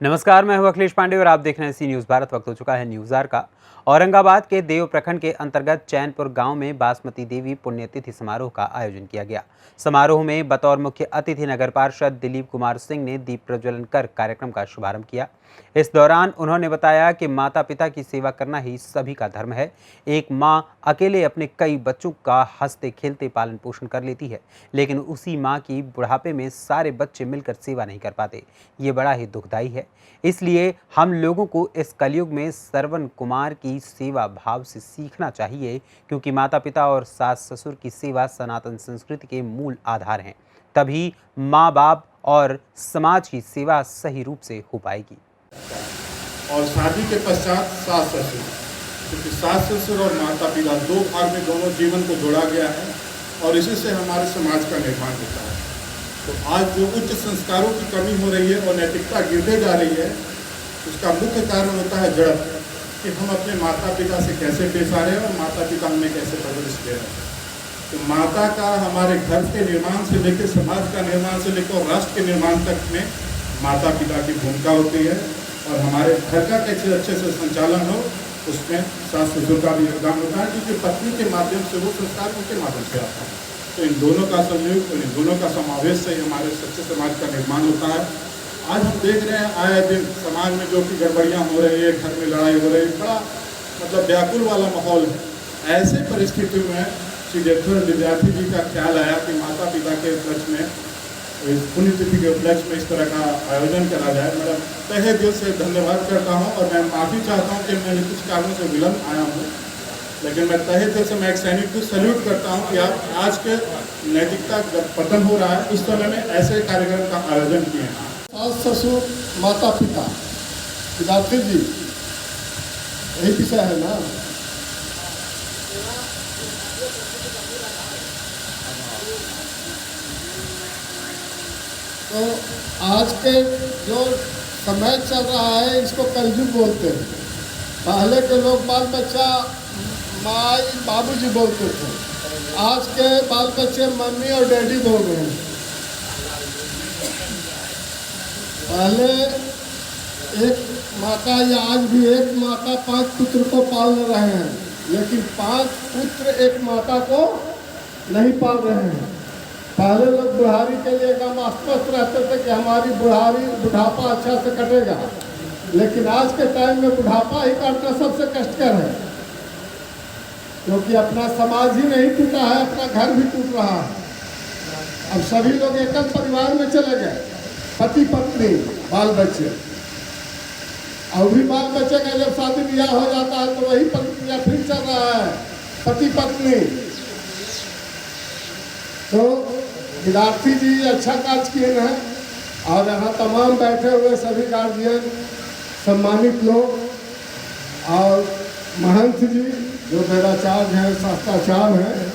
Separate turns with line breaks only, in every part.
नमस्कार, मैं हूं अखिलेश पांडे और आप देख रहे हैं सी न्यूज़ भारत। वक्त हो चुका है न्यूज़ आवर का। औरंगाबाद के देव प्रखंड के अंतर्गत चैनपुर गांव में बासमती देवी पुण्यतिथि समारोह का आयोजन किया गया। समारोह में बतौर मुख्य अतिथि नगर पार्षद दिलीप कुमार सिंह ने दीप प्रज्वलन कर कार्यक्रम का शुभारंभ किया। इस दौरान उन्होंने बताया कि माता पिता की सेवा करना ही सभी का धर्म है। एक माँ अकेले अपने कई बच्चों का हंसते खेलते पालन पोषण कर लेती है, लेकिन उसी माँ की बुढ़ापे में सारे बच्चे मिलकर सेवा नहीं कर पाते। ये बड़ा ही दुखदायी है। इसलिए हम लोगों को इस कलयुग में श्रवण कुमार की सेवा भाव से सीखना चाहिए, क्योंकि माता पिता और सास ससुर की सेवा सनातन संस्कृति के मूल आधार हैं। तभी माँ बाप और समाज की सेवा सही रूप से हो पाएगी।
और शादी के पश्चात सास ससुर, क्योंकि सास ससुर और माता पिता दो भाग में दोनों जीवन को जोड़ा गया है और इसी से हमारे समाज का निर्माण होता है। तो आज जो उच्च संस्कारों की कमी हो रही है और नैतिकता गिरते जा रही है, उसका मुख्य कारण होता है जड़त, कि हम अपने माता पिता से कैसे पेश आ रहे हैं और माता पिता हमें कैसे परवरिश दे रहे हैं। तो माता का हमारे घर के निर्माण से लेकर समाज का निर्माण से लेकर और राष्ट्र के निर्माण तक में माता पिता की भूमिका होती है। और हमारे घर का कैसे अच्छे से संचालन हो, उसमें सास ससुर का भी योगदान होता है, क्योंकि पत्नी के माध्यम से वो संस्कार उनके माध्यम से आता है। तो इन दोनों का संयोग और इन दोनों का समावेश से हमारे सच्चे समाज का निर्माण होता है। आज हम देख रहे हैं आए दिन समाज में जो कि गड़बड़ियाँ हो रही है, घर में लड़ाई हो रही है, बड़ा मतलब व्याकुल वाला माहौल है। ऐसे परिस्थिति में श्री देवधर विद्यार्थी जी का ख्याल आया कि माता पिता के उपलक्ष्य में, इस पुण्यतिथि के उपलक्ष्य में इस तरह का आयोजन करा जाए। मेरा तहे दिल से धन्यवाद करता हूं और मैं माफ़ी चाहता हूं कि मैं कुछ कारणों से विलम्ब आया हूं, लेकिन मैं तहे दिल से मैं एक सैनिक को सल्यूट करता हूं कि आप आज के नैतिकता जब पतन हो रहा है, इस समय में ऐसे कार्यक्रम का आयोजन किए हैं।
सास ससुर माता पिता विद्यार्थी जी, यही विषय है ना। तो आज के जो समय चल रहा है, इसको कलयुग बोलते हैं। पहले के लोग बाल बच्चा माई बाबूजी बोलते थे, आज के बाल बच्चे मम्मी और डैडी बोल रहे हैं। पहले एक माता या आज भी एक माता 5 पुत्र को पाल रहे हैं, लेकिन 5 पुत्र एक माता को नहीं पाल रहे हैं। पहले लोग बुढ़ारी के लिए एकदम आश्वस्त रहते थे कि हमारी बुढ़ापा अच्छा से कटेगा, लेकिन आज के टाइम में बुढ़ापा ही काटना सबसे कष्टकर है, क्योंकि अपना समाज ही नहीं टूटा है, अपना घर भी टूट रहा है। अब सभी लोग एकल परिवार में चले गए, पति पत्नी बाल बच्चे। और भी बाल बच्चे का जब शादी ब्याह हो जाता है तो वही प्रक्रिया फिर चल रहा है, पति पत्नी। तो विद्यार्थी जी अच्छा कार्य किए हैं और यहाँ तमाम बैठे हुए सभी गार्जियन, सम्मानित लोग और महंत जी जो वेदाचार्य हैं, शास्त्राचार्य हैं,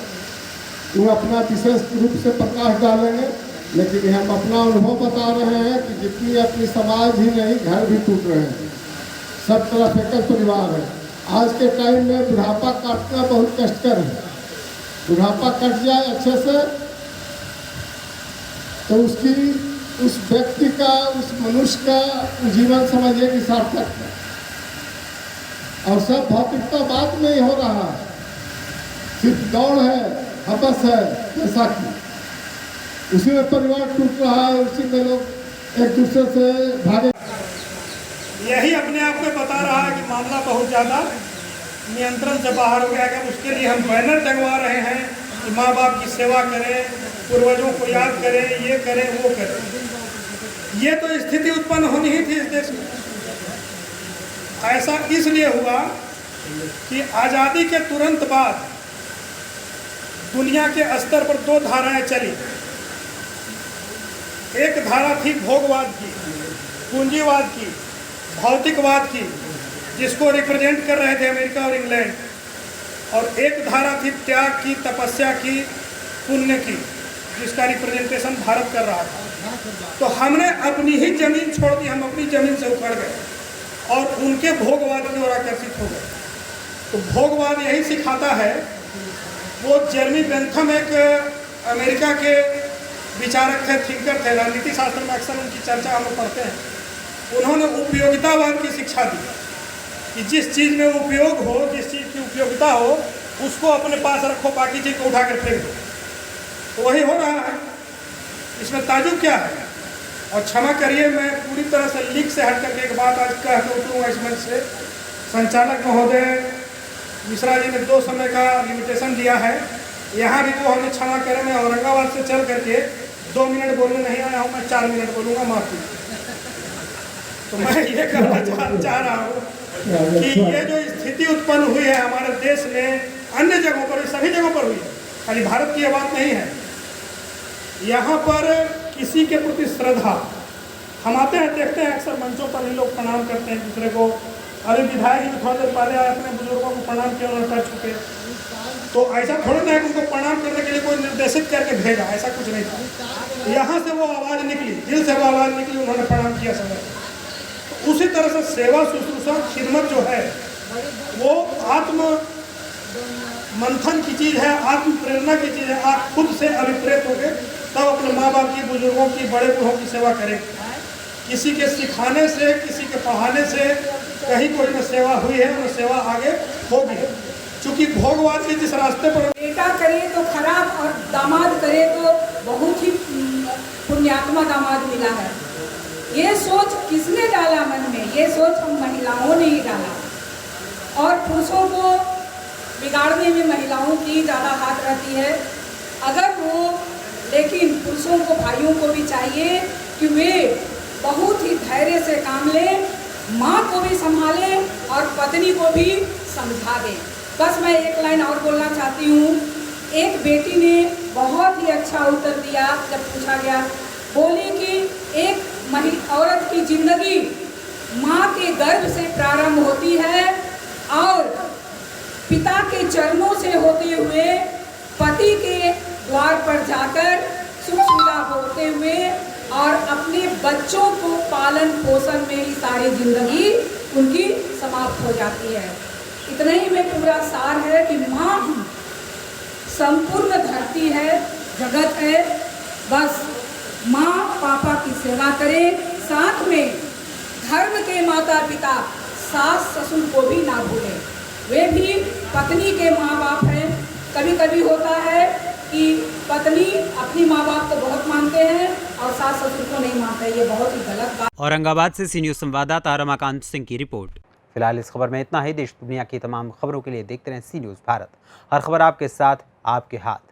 वो अपना विशेष रूप से प्रकाश डालेंगे। लेकिन हम अपना अनुभव बता रहे हैं कि जितनी अपनी समाज ही नहीं, घर भी टूट रहे हैं, सब तरफ एकल परिवार है। आज के टाइम में बुढ़ापा काटना बहुत कष्टकर है। बुढ़ापा कट जाए अच्छे से तो उस व्यक्ति का, उस मनुष्य का जीवन समझिए कि सार्थक है। और सब भौतिकता बाद में ही हो रहा है, सिर्फ दौड़ है, हवस है पैसा की, उसी में परिवार टूट रहा है, उसी में लोग एक दूसरे से भागे।
यही अपने आप में बता रहा है कि मामला बहुत ज़्यादा नियंत्रण से बाहर हो गया है। उसके लिए हम बैनर टंगवा रहे हैं कि माँ बाप की सेवा करें, पूर्वजों को याद करें, ये करें वो करें। ये तो स्थिति उत्पन्न होनी ही थी इस देश में। ऐसा इसलिए हुआ कि आज़ादी के तुरंत बाद दुनिया के स्तर पर 2 धाराएं चली। एक धारा थी भोगवाद की, पूंजीवाद की, भौतिकवाद की, जिसको रिप्रेजेंट कर रहे थे अमेरिका और इंग्लैंड। और एक धारा थी त्याग की, तपस्या की, पुण्य की, जिसका रिप्रेजेंटेशन भारत कर रहा था। तो हमने अपनी ही जमीन छोड़ दी, हम अपनी जमीन से उखड़ गए और उनके भोगवाद की ओर आकर्षित हो गए। तो भोगवाद यही सिखाता है। वो जेरेमी बेंथम एक अमेरिका के विचारक थे, थिंकर थे, राजनीति शास्त्र में अक्सर उनकी चर्चा हम लोग पढ़ते हैं। उन्होंने उपयोगितावाद की शिक्षा दी कि जिस चीज़ में उपयोग हो, जिस चीज़ की उपयोगिता हो, उसको अपने पास रखो, बाकी चीज़ को उठा कर फेंक दो। तो वही हो रहा है, इसमें ताजुब क्या है। और क्षमा करिए, मैं पूरी तरह से लीक से हट करके एक बात आज कह के उठूँगा इस मंच से। संचालक महोदय मिश्रा जी ने 2 समय का लिमिटेशन दिया है, यहाँ भी वो हमें क्षमा करें। मैं औरंगाबाद से चल करके 2 मिनट बोलने नहीं आया हूँ, मैं 4 मिनट बोलूँगा, माफ़ी। तो मैं ये कहना चाह रहा हूँ कि ये जो स्थिति उत्पन्न हुई है हमारे देश में, अन्य जगहों पर, सभी जगहों पर हुई है, खाली भारत की ये बात नहीं है। यहाँ पर किसी के प्रति श्रद्धा, हम आते हैं देखते हैं अक्सर मंचों पर ही लोग प्रणाम करते हैं एक दूसरे को। अभी विधायक जी थोड़ी देर पहले अपने बुजुर्गों को प्रणाम किया, उन्होंने कर चुके। तो ऐसा थोड़ी ना है कि उनको प्रणाम करने के लिए कोई निर्देशित करके भेजा, ऐसा कुछ नहीं था। यहाँ से वो आवाज़ निकली, दिल से वो आवाज़ निकली, उन्होंने प्रणाम किया समय। तो उसी तरह से सेवा शुश्रूषा खिदमत जो है वो आत्म मंथन की चीज़ है, आत्म प्रेरणा की चीज़ है। आप खुद से अभिप्रेत होकर तब अपने माँ बाप की, बुजुर्गों की, बड़े बूढ़ों की सेवा करें। किसी के सिखाने से, किसी के पढ़ाने से कहीं कोई न सेवा हुई है, न सेवा आगे होगी। चूँकि भोगवाद के जिस रास्ते पर
बेटा करे तो खराब और दामाद करे तो बहुत ही पुण्यात्मा दामाद मिला है। ये सोच किसने डाला मन में? ये सोच हम महिलाओं ने ही डाला। और पुरुषों को बिगाड़ने में महिलाओं की ज़्यादा हाथ रहती है। अगर वो, लेकिन पुरुषों को, भाइयों को भी चाहिए कि वे बहुत ही धैर्य से काम लें, माँ को भी संभालें और पत्नी को भी समझा दें। बस मैं एक लाइन और बोलना चाहती हूँ। एक बेटी ने बहुत ही अच्छा उत्तर दिया जब पूछा गया, बोली कि एक औरत की जिंदगी माँ के गर्भ से प्रारंभ होती है और पिता के चरणों से होते हुए पति के द्वार पर जाकर सुख सुविधा भोगते हुए और अपने बच्चों को पालन पोषण में ही सारी जिंदगी उनकी समाप्त हो जाती है। इतना ही में पूरा सार है कि माँ संपूर्ण धरती है, जगत है। बस माँ पापा की सेवा करें, साथ में धर्म के माता पिता, सास ससुर को भी ना भूलें। वे भी पत्नी के माँ बाप हैं। कभी कभी होता है कि पत्नी अपनी माँ बाप को बहुत मानते हैं और सास ससुर को नहीं मानते। ये बहुत ही गलत बात।
औरंगाबाद से सी न्यूज़ संवाददाता रमाकांत सिंह की रिपोर्ट। फिलहाल इस खबर में इतना ही। देश दुनिया की तमाम खबरों के लिए देखते रहें सी न्यूज़ भारत। हर खबर आपके साथ, आपके हाथ।